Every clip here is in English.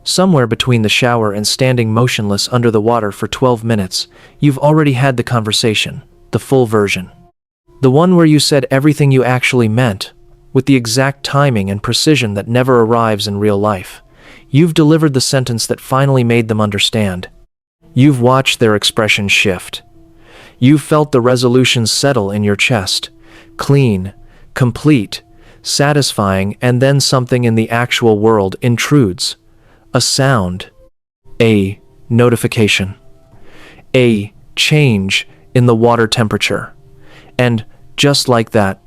Somewhere between the shower and standing motionless under the water for 12 minutes, you've already had the conversation, the full version. The one where you said everything you actually meant, with the exact timing and precision that never arrives in real life. You've delivered the sentence that finally made them understand. You've watched their expression shift. You've felt the resolutions settle in your chest. Clean, complete, satisfying, and then something in the actual world intrudes. A sound. A notification. A change in the water temperature. And just like that,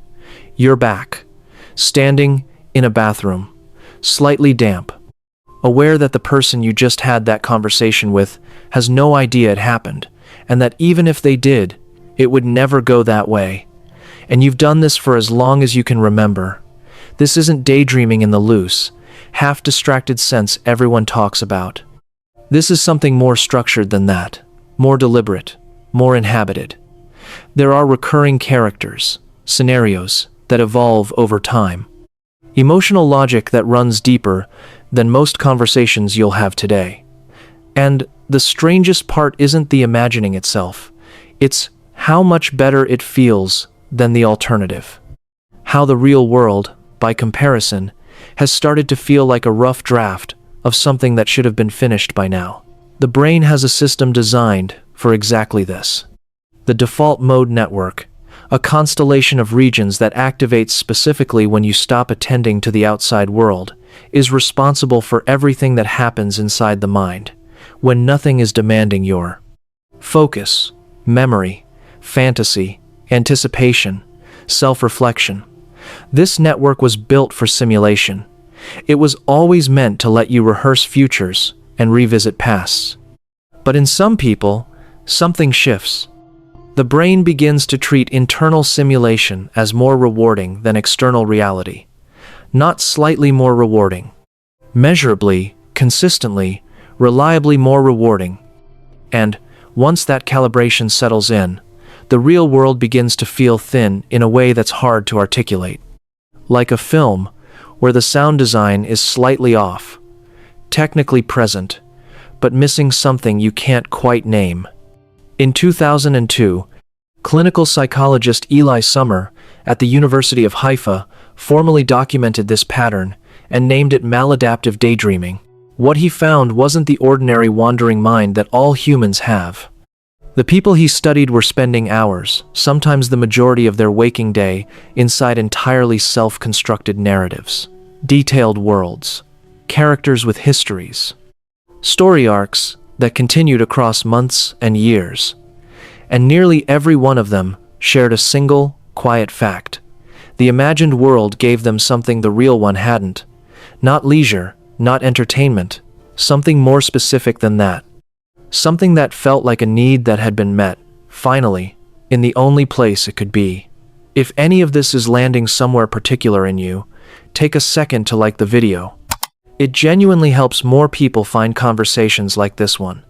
you're back, standing in a bathroom, slightly damp, aware that the person you just had that conversation with has no idea it happened, and that even if they did, it would never go that way. And you've done this for as long as you can remember. This isn't daydreaming in the loose, half-distracted sense everyone talks about. This is something more structured than that, more deliberate, more inhabited. There are recurring characters, scenarios that evolve over time. Emotional logic that runs deeper than most conversations you'll have today. And the strangest part isn't the imagining itself. It's how much better it feels than the alternative. How the real world, by comparison, has started to feel like a rough draft of something that should have been finished by now. The brain has a system designed for exactly this. The default mode network, a constellation of regions that activates specifically when you stop attending to the outside world, is responsible for everything that happens inside the mind, when nothing is demanding your focus, memory, fantasy, anticipation, self-reflection. This network was built for simulation. It was always meant to let you rehearse futures and revisit pasts. But in some people, something shifts. The brain begins to treat internal simulation as more rewarding than external reality. Not slightly more rewarding. Measurably, consistently, reliably more rewarding. And, once that calibration settles in, the real world begins to feel thin in a way that's hard to articulate. Like a film, where the sound design is slightly off, technically present, but missing something you can't quite name. In 2002, clinical psychologist Eli Summer at the University of Haifa formally documented this pattern and named it maladaptive daydreaming. What he found wasn't the ordinary wandering mind that all humans have. The people he studied were spending hours, sometimes the majority of their waking day, inside entirely self-constructed narratives, detailed worlds, characters with histories, story arcs that continued across months and years. And nearly every one of them shared a single, quiet fact. The imagined world gave them something the real one hadn't. Not leisure, not entertainment, something more specific than that. Something that felt like a need that had been met, finally, in the only place it could be. If any of this is landing somewhere particular in you, take a second to like the video. It genuinely helps more people find conversations like this one.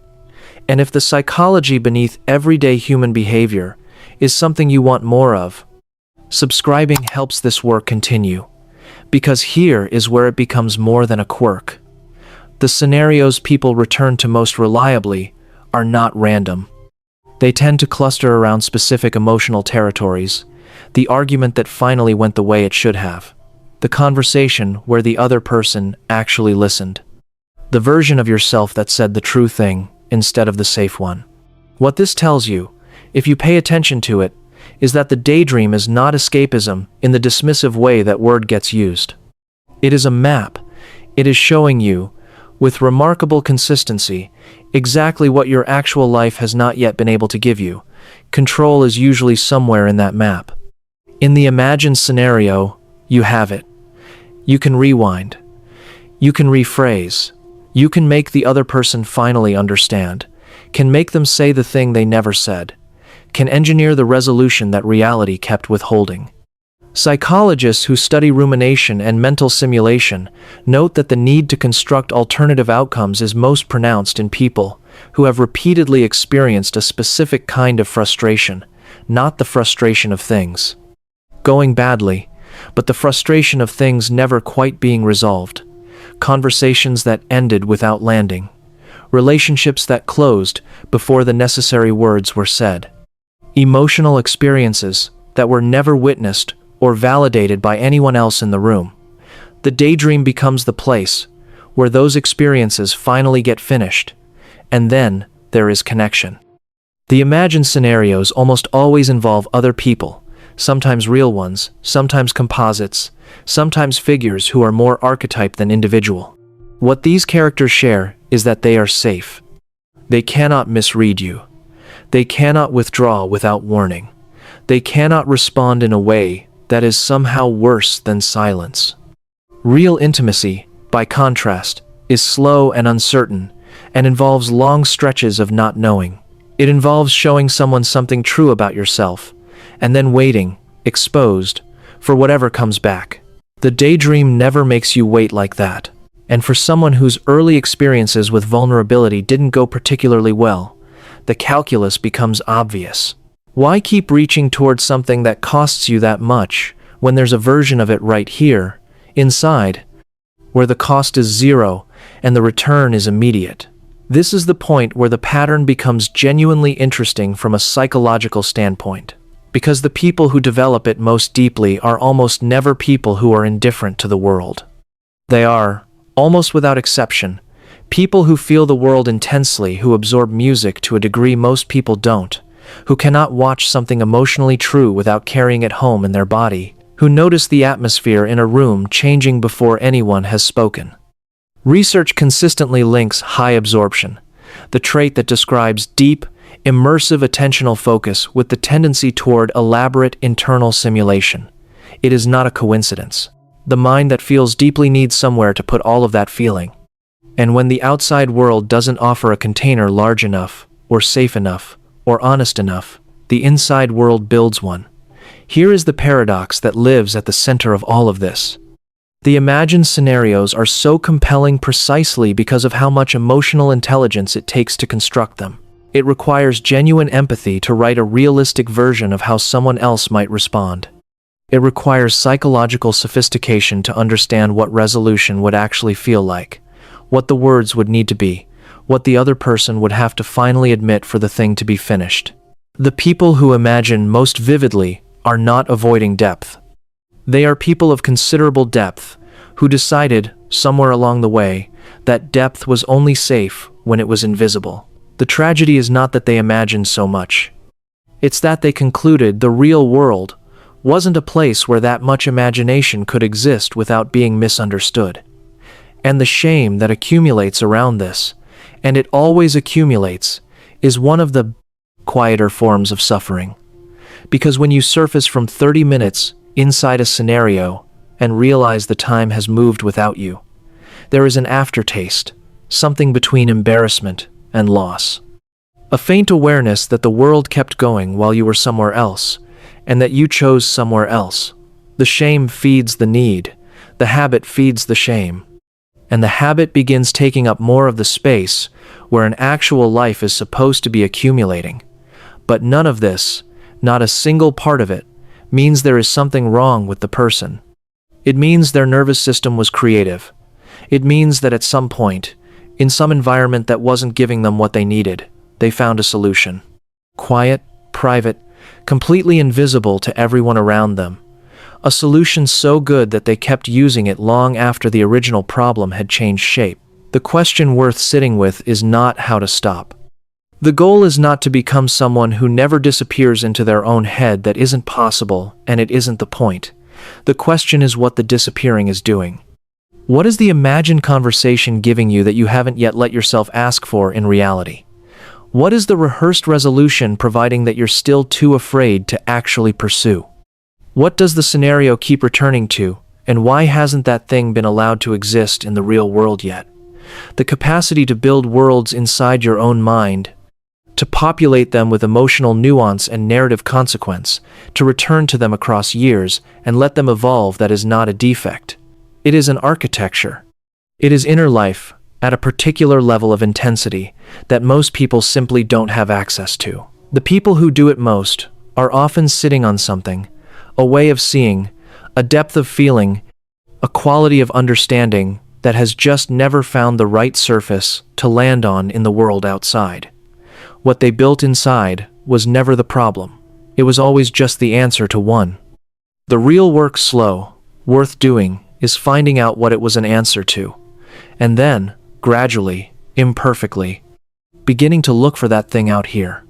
And if the psychology beneath everyday human behavior is something you want more of, subscribing helps this work continue. Because here is where it becomes more than a quirk. The scenarios people return to most reliably are not random. They tend to cluster around specific emotional territories, the argument that finally went the way it should have, the conversation where the other person actually listened, the version of yourself that said the true thing instead of the safe one. What this tells you, if you pay attention to it, is that the daydream is not escapism in the dismissive way that word gets used. It is a map. It is showing you, with remarkable consistency, exactly what your actual life has not yet been able to give you. Control is usually somewhere in that map. In the imagined scenario, you have it. You can rewind. You can rephrase. You can make the other person finally understand. Can make them say the thing they never said. Can engineer the resolution that reality kept withholding. Psychologists who study rumination and mental simulation note that the need to construct alternative outcomes is most pronounced in people who have repeatedly experienced a specific kind of frustration, not the frustration of things going badly, but the frustration of things never quite being resolved. conversations that ended without landing, relationships that closed before the necessary words were said, emotional experiences that were never witnessed or validated by anyone else in the room. The daydream becomes the place where those experiences finally get finished, and then there is connection. The imagined scenarios almost always involve other people, sometimes real ones, sometimes composites, sometimes figures who are more archetyped than individual. What these characters share is that they are safe. They cannot misread you. They cannot withdraw without warning. They cannot respond in a way that is somehow worse than silence. Real intimacy, by contrast, is slow and uncertain, and involves long stretches of not knowing. It involves showing someone something true about yourself, and then waiting, exposed, for whatever comes back. The daydream never makes you wait like that. And for someone whose early experiences with vulnerability didn't go particularly well, the calculus becomes obvious. Why keep reaching towards something that costs you that much when there's a version of it right here, inside, where the cost is zero and the return is immediate? This is the point where the pattern becomes genuinely interesting from a psychological standpoint, because the people who develop it most deeply are almost never people who are indifferent to the world. They are, almost without exception, people who feel the world intensely, who absorb music to a degree most people don't, who cannot watch something emotionally true without carrying it home in their body, who notice the atmosphere in a room changing before anyone has spoken. Research consistently links high absorption, the trait that describes deep, immersive attentional focus, with the tendency toward elaborate internal simulation. It is not a coincidence. The mind that feels deeply needs somewhere to put all of that feeling. And when the outside world doesn't offer a container large enough, or safe enough, or honest enough, the inside world builds one. Here is the paradox that lives at the center of all of this. The imagined scenarios are so compelling precisely because of how much emotional intelligence it takes to construct them. It requires genuine empathy to write a realistic version of how someone else might respond. It requires psychological sophistication to understand what resolution would actually feel like, what the words would need to be, what the other person would have to finally admit for the thing to be finished. The people who imagine most vividly are not avoiding depth. They are people of considerable depth who decided, somewhere along the way, that depth was only safe when it was invisible. The tragedy is not that they imagined so much. It's that they concluded the real world wasn't a place where that much imagination could exist without being misunderstood. And the shame that accumulates around this, and it always accumulates, is one of the quieter forms of suffering. Because when you surface from 30 minutes inside a scenario and realize the time has moved without you, there is an aftertaste, something between embarrassment and loss. A faint awareness that the world kept going while you were somewhere else, and that you chose somewhere else. The shame feeds the need, the habit feeds the shame, and the habit begins taking up more of the space where an actual life is supposed to be accumulating. But none of this, not a single part of it, means there is something wrong with the person. It means their nervous system was creative. It means that at some point, in some environment that wasn't giving them what they needed, they found a solution. Quiet, private, completely invisible to everyone around them. A solution so good that they kept using it long after the original problem had changed shape. The question worth sitting with is not how to stop. The goal is not to become someone who never disappears into their own head. That isn't possible, and it isn't the point. The question is what the disappearing is doing. What is the imagined conversation giving you that you haven't yet let yourself ask for in reality? What is the rehearsed resolution providing that you're still too afraid to actually pursue? What does the scenario keep returning to, and why hasn't that thing been allowed to exist in the real world yet? The capacity to build worlds inside your own mind, to populate them with emotional nuance and narrative consequence, to return to them across years and let them evolve, that is not a defect. It is an architecture. It is inner life, at a particular level of intensity, that most people simply don't have access to. The people who do it most are often sitting on something, a way of seeing, a depth of feeling, a quality of understanding that has just never found the right surface to land on in the world outside. What they built inside was never the problem. It was always just the answer to one. The real work, slow, worth doing, is finding out what it was an answer to, and then, gradually, imperfectly, beginning to look for that thing out here.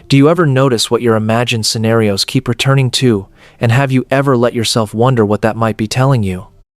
Do you ever notice what your imagined scenarios keep returning to, and have you ever let yourself wonder what that might be telling you?